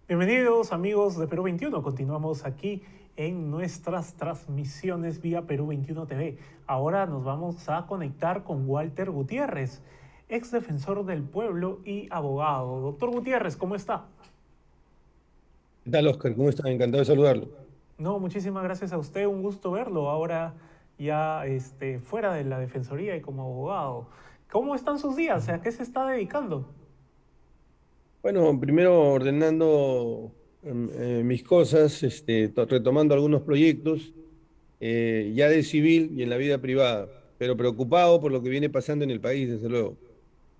Bienvenidos amigos de Perú 21. Continuamos aquí en nuestras transmisiones vía Perú 21 TV. Ahora nos vamos a conectar con Walter Gutiérrez, ex defensor del pueblo y abogado. Doctor Gutiérrez, ¿cómo está? ¿Qué tal, Oscar? ¿Cómo estás? Encantado de saludarlo. No, muchísimas gracias a usted. Un gusto verlo ahora ya fuera de la defensoría y como abogado. ¿Cómo están sus días? ¿A qué se está dedicando? Bueno, primero ordenando mis cosas, retomando algunos proyectos, ya de civil y en la vida privada, pero preocupado por lo que viene pasando en el país, desde luego.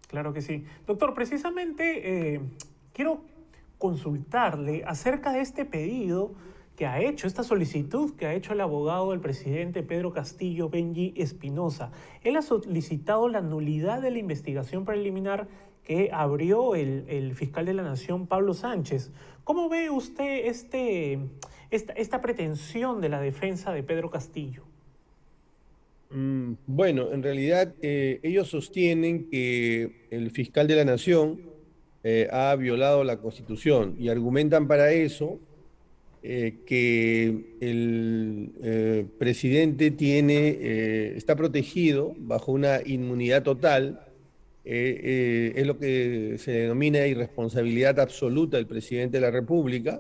Claro que sí. Doctor, precisamente quiero consultarle acerca de este pedido que ha hecho, esta solicitud que ha hecho el abogado del presidente Pedro Castillo Benji Espinosa. Él ha solicitado la nulidad de la investigación preliminar que abrió el fiscal de la Nación, Pablo Sánchez. ¿Cómo ve usted esta pretensión de la defensa de Pedro Castillo? Bueno, en realidad ellos sostienen que el fiscal de la Nación ha violado la Constitución y argumentan para eso que el presidente está protegido bajo una inmunidad total, es lo que se denomina irresponsabilidad absoluta del presidente de la República.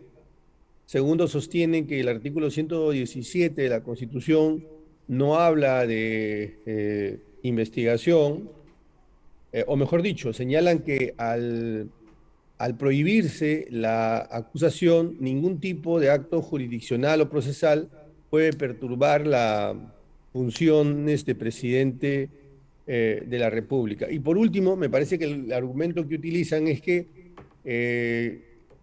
Segundo, sostienen que el artículo 117 de la Constitución no habla de investigación, o mejor dicho, señalan que al prohibirse la acusación, ningún tipo de acto jurisdiccional o procesal puede perturbar la funciones de presidente de la República. Y por último, me parece que el argumento que utilizan es que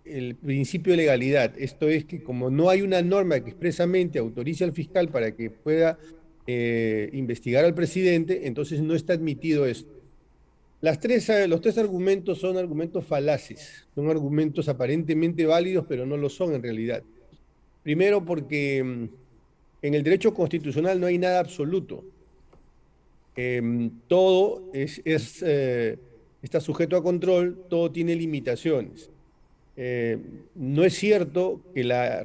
el principio de legalidad, esto es que como no hay una norma que expresamente autorice al fiscal para que pueda investigar al presidente, entonces no está admitido esto. Los tres argumentos son argumentos falaces, son argumentos aparentemente válidos, pero no lo son en realidad. Primero, porque en el derecho constitucional no hay nada absoluto. Todo está sujeto a control, todo tiene limitaciones. No es cierto que la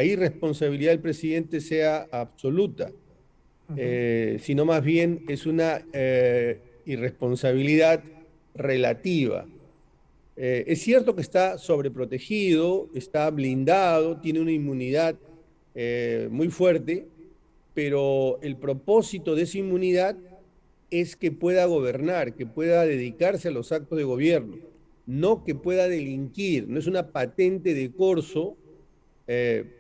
irresponsabilidad del presidente sea absoluta, Uh -huh. sino más bien es una irresponsabilidad relativa. Es cierto que está sobreprotegido, está blindado, tiene una inmunidad muy fuerte, pero el propósito de esa inmunidad es que pueda gobernar, que pueda dedicarse a los actos de gobierno, no que pueda delinquir, no es una patente de corso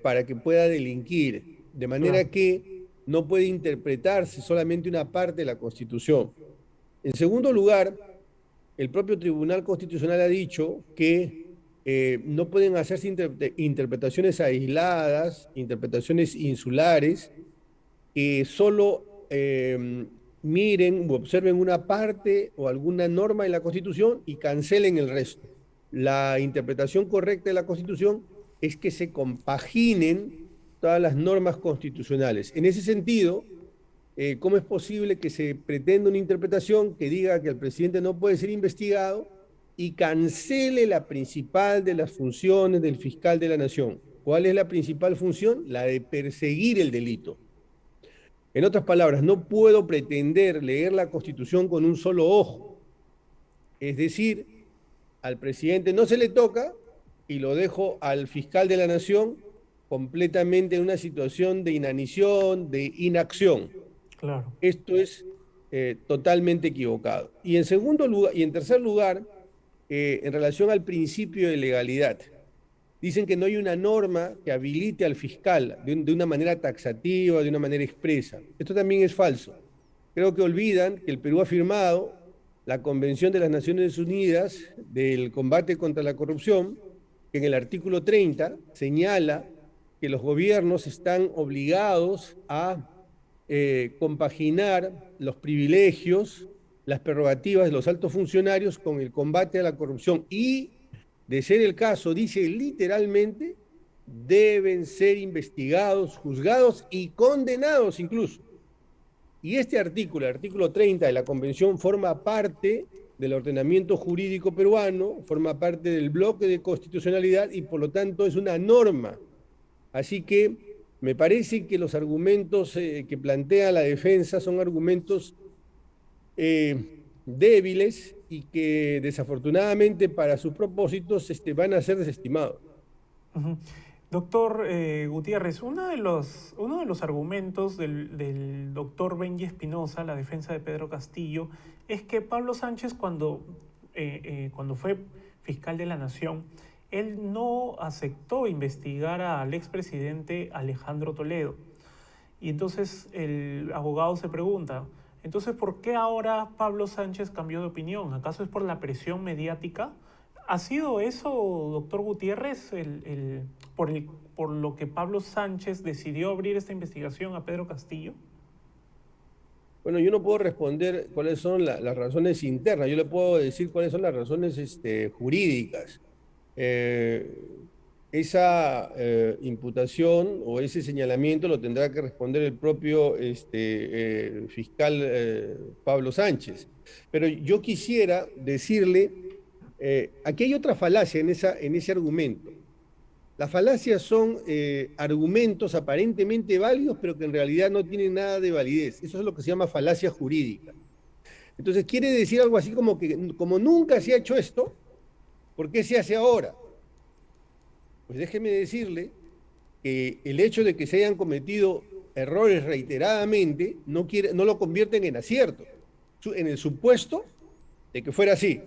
para que pueda delinquir, de Claro. manera que no puede interpretarse solamente una parte de la Constitución. En segundo lugar, el propio Tribunal Constitucional ha dicho que no pueden hacerse interpretaciones aisladas, interpretaciones insulares, que solo miren u observen una parte o alguna norma en la Constitución y cancelen el resto. La interpretación correcta de la Constitución es que se compaginen todas las normas constitucionales. En ese sentido, ¿cómo es posible que se pretenda una interpretación que diga que el presidente no puede ser investigado y cancele la principal de las funciones del fiscal de la nación? ¿Cuál es la principal función? La de perseguir el delito. En otras palabras, no puedo pretender leer la Constitución con un solo ojo. Es decir, al presidente no se le toca y lo dejo al fiscal de la nación completamente en una situación de inanición, de inacción. Claro. Esto es totalmente equivocado. Y en segundo lugar, y en tercer lugar, en relación al principio de legalidad, dicen que no hay una norma que habilite al fiscal de una manera taxativa, de una manera expresa. Esto también es falso. Creo que olvidan que el Perú ha firmado la Convención de las Naciones Unidas del combate contra la corrupción, que en el artículo 30 señala que los gobiernos están obligados a compaginar los privilegios, las prerrogativas de los altos funcionarios con el combate a la corrupción y, de ser el caso, dice literalmente, deben ser investigados, juzgados y condenados incluso. Y este artículo, el artículo 30 de la Convención, forma parte del ordenamiento jurídico peruano, forma parte del bloque de constitucionalidad y por lo tanto es una norma. Así que me parece que los argumentos que plantea la defensa son argumentos débiles y que desafortunadamente para sus propósitos van a ser desestimados. Ujú. Doctor Gutiérrez, uno de los argumentos del doctor Benji Espinosa, la defensa de Pedro Castillo, es que Pablo Sánchez, cuando fue fiscal de la Nación, él no aceptó investigar al expresidente Alejandro Toledo. Y entonces el abogado se pregunta, entonces, ¿por qué ahora Pablo Sánchez cambió de opinión? ¿Acaso es por la presión mediática? ¿Ha sido eso, doctor Gutiérrez, por lo que Pablo Sánchez decidió abrir esta investigación a Pedro Castillo? Bueno, yo no puedo responder cuáles son las razones internas, yo le puedo decir cuáles son las razones jurídicas. Esa imputación o ese señalamiento lo tendrá que responder el propio fiscal Pablo Sánchez. Pero yo quisiera decirle, aquí hay otra falacia en ese argumento. Las falacias son argumentos aparentemente válidos, pero que en realidad no tienen nada de validez. Eso es lo que se llama falacia jurídica. Entonces quiere decir algo así como que como nunca se ha hecho esto, ¿por qué se hace ahora? Pues déjeme decirle que el hecho de que se hayan cometido errores reiteradamente no lo convierten en acierto, en el supuesto de que fuera así.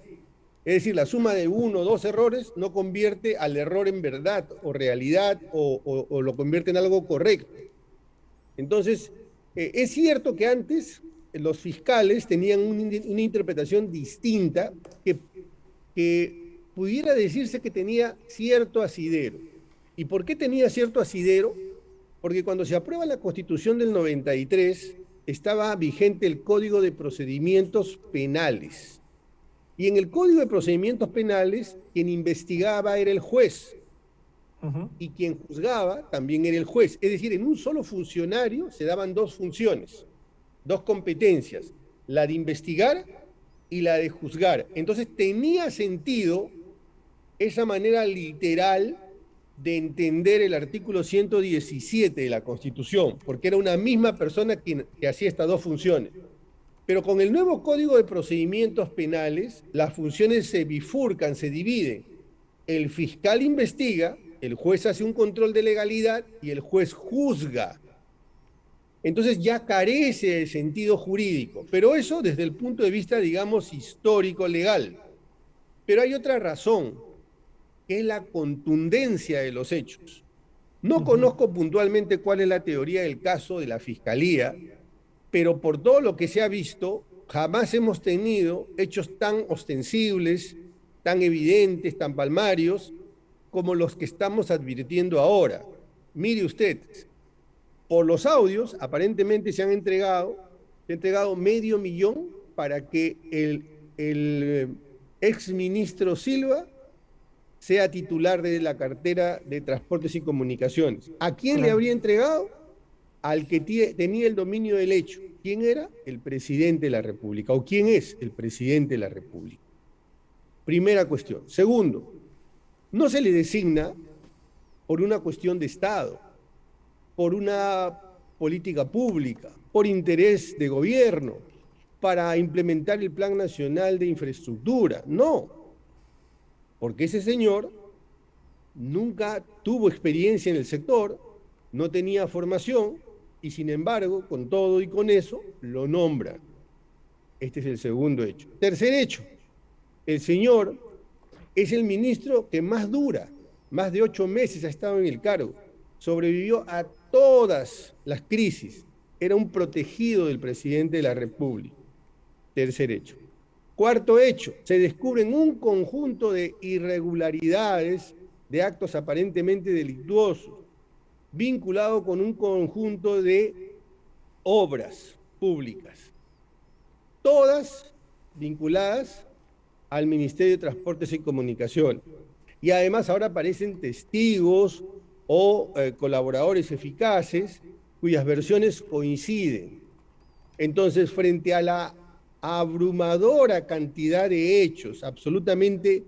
Es decir, la suma de uno o dos errores no convierte al error en verdad o realidad o lo convierte en algo correcto. Entonces, es cierto que antes los fiscales tenían una interpretación distinta que pudiera decirse que tenía cierto asidero. ¿Y por qué tenía cierto asidero? Porque cuando se aprueba la Constitución del 93, estaba vigente el Código de Procedimientos Penales. Y en el Código de Procedimientos Penales, quien investigaba era el juez. Y quien juzgaba también era el juez. Es decir, en un solo funcionario se daban dos funciones, dos competencias, la de investigar y la de juzgar. Entonces tenía sentido esa manera literal de entender el artículo 117 de la Constitución, porque era una misma persona que hacía estas dos funciones. Pero con el nuevo Código de Procedimientos Penales, las funciones se bifurcan, se dividen. El fiscal investiga, el juez hace un control de legalidad y el juez juzga. Entonces ya carece de sentido jurídico, pero eso desde el punto de vista, digamos, histórico, legal. Pero hay otra razón, que es la contundencia de los hechos. No conozco puntualmente cuál es la teoría del caso de la Fiscalía, pero por todo lo que se ha visto, jamás hemos tenido hechos tan ostensibles, tan evidentes, tan palmarios, como los que estamos advirtiendo ahora. Mire usted, por los audios, aparentemente se han entregado $500,000 para que el exministro Silva sea titular de la cartera de Transportes y Comunicaciones. ¿A quién le habría entregado? Al que tenía el dominio del hecho. ¿Quién era? El presidente de la República. ¿O quién es el presidente de la República? Primera cuestión. Segundo, no se le designa por una cuestión de Estado, por una política pública, por interés de gobierno, para implementar el Plan Nacional de Infraestructura. No, porque ese señor nunca tuvo experiencia en el sector, no tenía formación y sin embargo, con todo y con eso, lo nombra. Este es el segundo hecho. Tercer hecho, el señor es el ministro que más dura, más de 8 meses ha estado en el cargo, sobrevivió a todas las crisis, era un protegido del presidente de la República. Tercer hecho. Cuarto hecho, se descubren un conjunto de irregularidades, de actos aparentemente delictuosos, vinculado con un conjunto de obras públicas, todas vinculadas al Ministerio de Transportes y Comunicaciones. Y además ahora aparecen testigos o colaboradores eficaces cuyas versiones coinciden. Entonces, frente a abrumadora cantidad de hechos absolutamente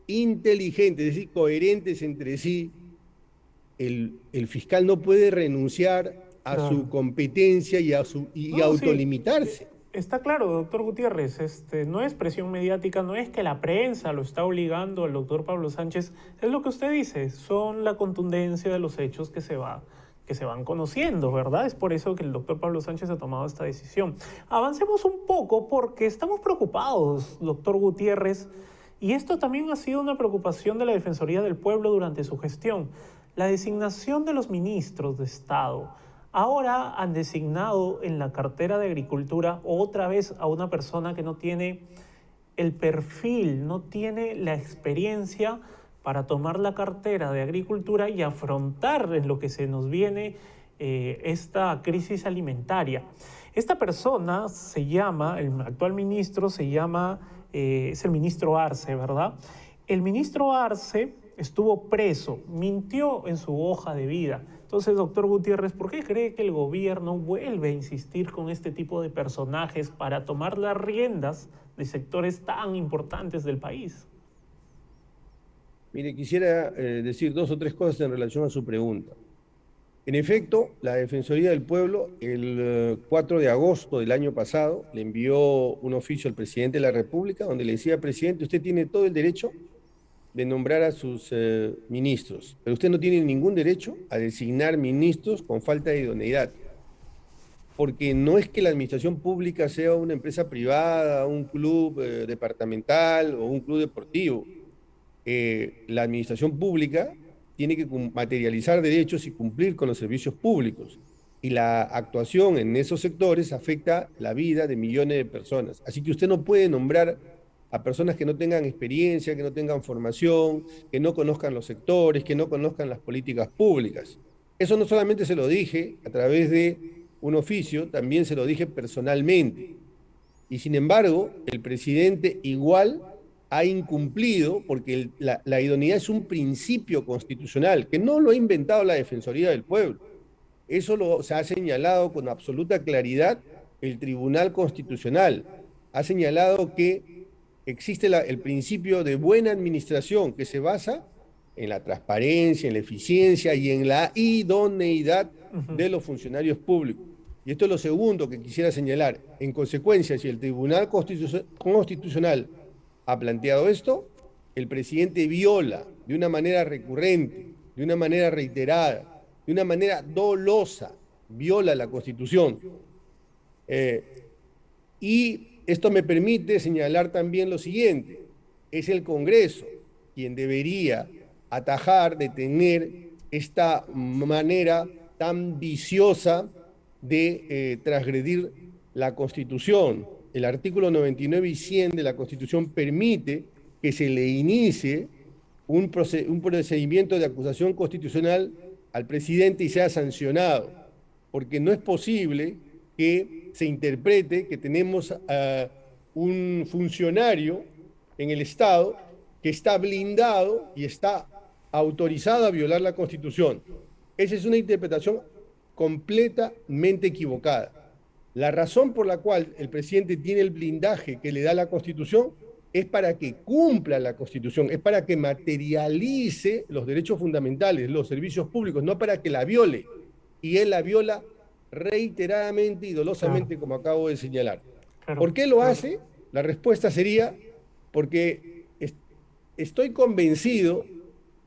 inteligentes, es decir, coherentes entre sí, el fiscal no puede renunciar a Claro. su competencia y No, sí, autolimitarse. está claro, doctor Gutiérrez, no es presión mediática, no es que la prensa lo está obligando al doctor Pablo Sánchez, es lo que usted dice, son la contundencia de los hechos que se van conociendo, ¿verdad? Es por eso que el doctor Pablo Sánchez ha tomado esta decisión. Avancemos un poco porque estamos preocupados, doctor Gutiérrez, y esto también ha sido una preocupación de la Defensoría del Pueblo durante su gestión. La designación de los ministros de Estado. Ahora han designado en la cartera de Agricultura otra vez a una persona que no tiene el perfil, no tiene la experiencia para tomar la cartera de Agricultura y afrontar en lo que se nos viene esta crisis alimentaria. Esta persona se llama, el actual ministro se llama, es el ministro Arce, ¿verdad? El ministro Arce estuvo preso, mintió en su hoja de vida. Entonces, doctor Gutiérrez, ¿por qué cree que el gobierno vuelve a insistir con este tipo de personajes para tomar las riendas de sectores tan importantes del país? Mire, quisiera decir dos o tres cosas en relación a su pregunta. En efecto, la Defensoría del Pueblo, el 4 de agosto del año pasado, le envió un oficio al presidente de la República donde le decía, presidente, usted tiene todo el derecho de nombrar a sus ministros, pero usted no tiene ningún derecho a designar ministros con falta de idoneidad, porque no es que la administración pública sea una empresa privada, un club departamental o un club deportivo. La administración pública tiene que materializar derechos y cumplir con los servicios públicos. Y la actuación en esos sectores afecta la vida de millones de personas. Así que usted no puede nombrar a personas que no tengan experiencia, que no tengan formación, que no conozcan los sectores, que no conozcan las políticas públicas. Eso no solamente se lo dije a través de un oficio, también se lo dije personalmente. Y sin embargo, el presidente igual ha incumplido, porque la idoneidad es un principio constitucional, que no lo ha inventado la Defensoría del Pueblo. Eso se ha señalado con absoluta claridad el Tribunal Constitucional. Ha señalado que existe el principio de buena administración que se basa en la transparencia, en la eficiencia y en la idoneidad de los funcionarios públicos. Y esto es lo segundo que quisiera señalar. En consecuencia, si el Tribunal Constitucional ha planteado esto, el presidente viola de una manera recurrente, de una manera reiterada, de una manera dolosa, viola la Constitución. Y esto me permite señalar también lo siguiente: es el Congreso quien debería atajar, detener esta manera tan viciosa de transgredir la Constitución. El artículo 99 y 100 de la Constitución permite que se le inicie un procedimiento de acusación constitucional al presidente y sea sancionado, porque no es posible que se interprete que tenemos a un funcionario en el Estado que está blindado y está autorizado a violar la Constitución. Esa es una interpretación completamente equivocada. La razón por la cual el presidente tiene el blindaje que le da la Constitución es para que cumpla la Constitución, es para que materialice los derechos fundamentales, los servicios públicos, no para que la viole. Y él la viola reiteradamente y dolosamente, Claro, como acabo de señalar. claro, ¿Por qué lo claro. hace? La respuesta sería porque estoy convencido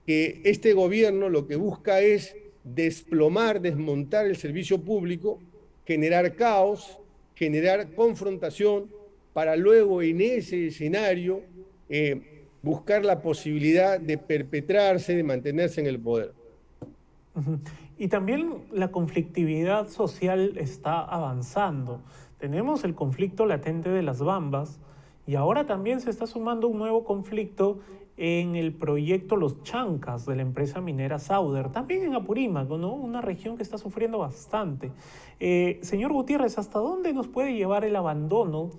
que este gobierno lo que busca es desplomar, desmontar el servicio público, generar caos, generar confrontación, para luego en ese escenario buscar la posibilidad de perpetrarse, de mantenerse en el poder. Ujú. Y también la conflictividad social está avanzando. Tenemos el conflicto latente de las Bambas y ahora también se está sumando un nuevo conflicto en el proyecto Los Chancas de la empresa minera Sauder, también en Apurímac, ¿no? Una región que está sufriendo bastante. Señor Gutiérrez, ¿hasta dónde nos puede llevar el abandono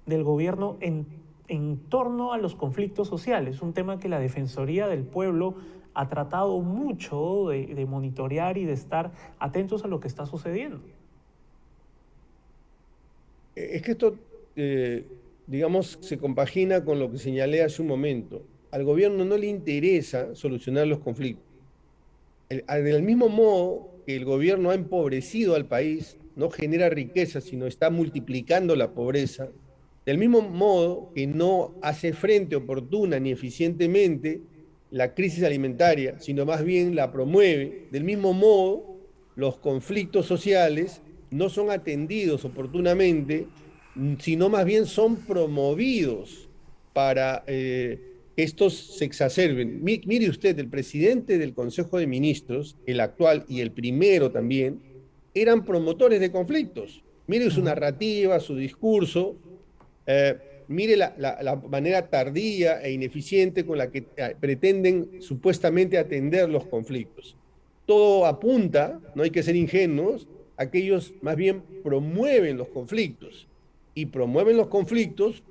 del gobierno en torno a los conflictos sociales? Un tema que la Defensoría del Pueblo ha tratado mucho de monitorear y de estar atentos a lo que está sucediendo. Es que esto digamos, se compagina con lo que señalé hace un momento. Al gobierno no le interesa solucionar los conflictos. Del mismo modo que el gobierno ha empobrecido al país, no genera riqueza, sino está multiplicando la pobreza, del mismo modo que no hace frente oportuna ni eficientemente la crisis alimentaria, sino más bien la promueve, del mismo modo los conflictos sociales no son atendidos oportunamente, sino más bien son promovidos para que estos se exacerben. Mire usted, el presidente del Consejo de Ministros, el actual y el primero también, eran promotores de conflictos. Mire su narrativa, su discurso, mire la manera tardía e ineficiente con la que pretenden supuestamente atender los conflictos. Todo apunta, no hay que ser ingenuos, a que ellos más bien promueven los conflictos y promueven los conflictos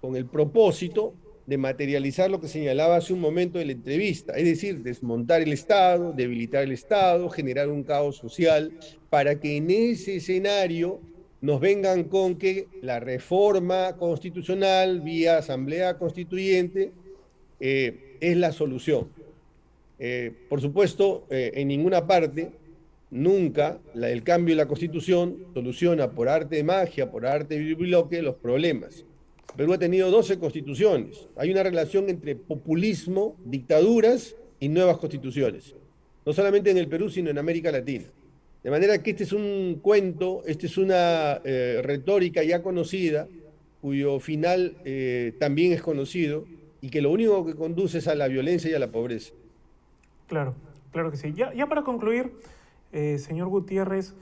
con el propósito de materializar lo que señalaba hace un momento de la entrevista, es decir, desmontar el Estado, debilitar el Estado, generar un caos social, para que en ese escenario nos vengan con que la reforma constitucional vía asamblea constituyente es la solución. Por supuesto, en ninguna parte, nunca el cambio de la Constitución soluciona por arte de magia, por arte de bloque, los problemas. Perú ha tenido 12 constituciones. Hay una relación entre populismo, dictaduras y nuevas constituciones. No solamente en el Perú, sino en América Latina. De manera que este es un cuento, esta es una retórica ya conocida, cuyo final también es conocido, y que lo único que conduce es a la violencia y a la pobreza. Claro, claro que sí. Ya para concluir, señor Gutiérrez,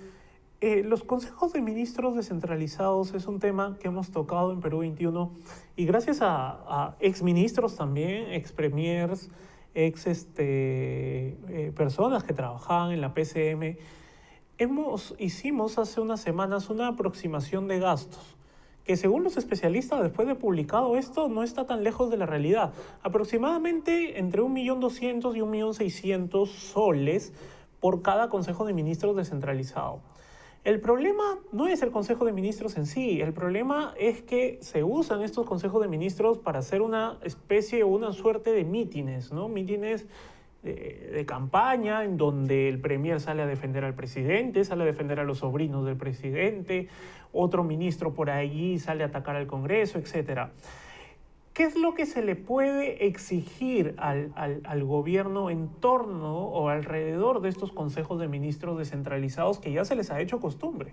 los consejos de ministros descentralizados es un tema que hemos tocado en Perú 21 y gracias a exministros también, expremiers, personas que trabajaban en la PCM, hicimos hace unas semanas una aproximación de gastos que según los especialistas, después de publicado esto, no está tan lejos de la realidad. Aproximadamente entre 1.200.000 y 1.600.000 soles por cada Consejo de Ministros descentralizado. El problema no es el Consejo de Ministros en sí, el problema es que se usan estos Consejos de Ministros para hacer una especie o una suerte de mítines, ¿no? Mítines de campaña en donde el premier sale a defender al presidente, sale a defender a los sobrinos del presidente, otro ministro por allí sale a atacar al Congreso, etc. ¿Qué es lo que se le puede exigir al gobierno en torno o alrededor de estos consejos de ministros descentralizados que ya se les ha hecho costumbre?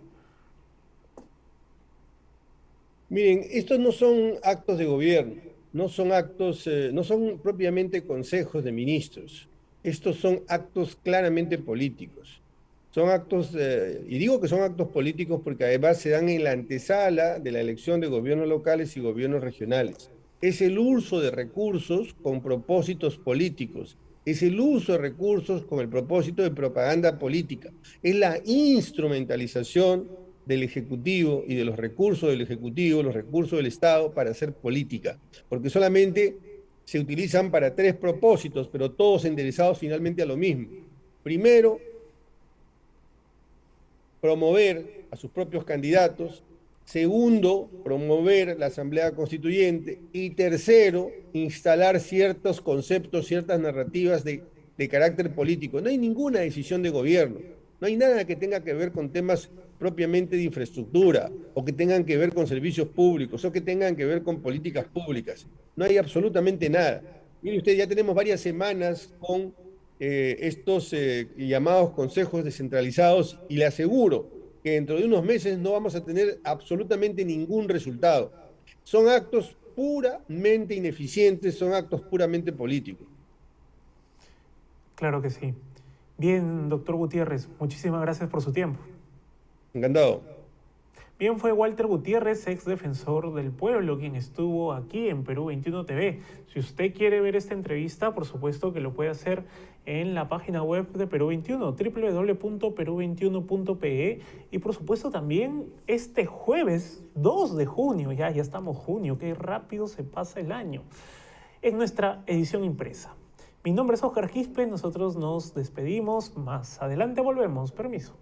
Miren, estos no son actos de gobierno, no son actos, no son propiamente consejos de ministros. Estos son actos claramente políticos. Son actos, y digo que son actos políticos porque además se dan en la antesala de la elección de gobiernos locales y gobiernos regionales. Es el uso de recursos con propósitos políticos. Es el uso de recursos con el propósito de propaganda política. Es la instrumentalización del Ejecutivo y de los recursos del Ejecutivo, los recursos del Estado para hacer política. Porque solamente se utilizan para 3 propósitos, pero todos enderezados finalmente a lo mismo. Primero, promover a sus propios candidatos. Segundo, promover la Asamblea Constituyente. Y tercero, instalar ciertos conceptos, ciertas narrativas de carácter político. No hay ninguna decisión de gobierno. No hay nada que tenga que ver con temas propiamente de infraestructura o que tengan que ver con servicios públicos o que tengan que ver con políticas públicas. No hay absolutamente nada. Mire usted, ya tenemos varias semanas con estos llamados consejos descentralizados y le aseguro que dentro de unos meses no vamos a tener absolutamente ningún resultado. Son actos puramente ineficientes, son actos puramente políticos. Claro que sí. Bien, doctor Gutiérrez, muchísimas gracias por su tiempo. Encantado. Bien, fue Walter Gutiérrez, ex defensor del pueblo, quien estuvo aquí en Perú 21 TV. Si usted quiere ver esta entrevista, por supuesto que lo puede hacer en la página web de Perú 21, www.peru21.pe, y por supuesto también este jueves 2 de junio, ya estamos junio, qué rápido se pasa el año, en nuestra edición impresa. Mi nombre es Oscar Quispe, nosotros nos despedimos, más adelante volvemos, permiso.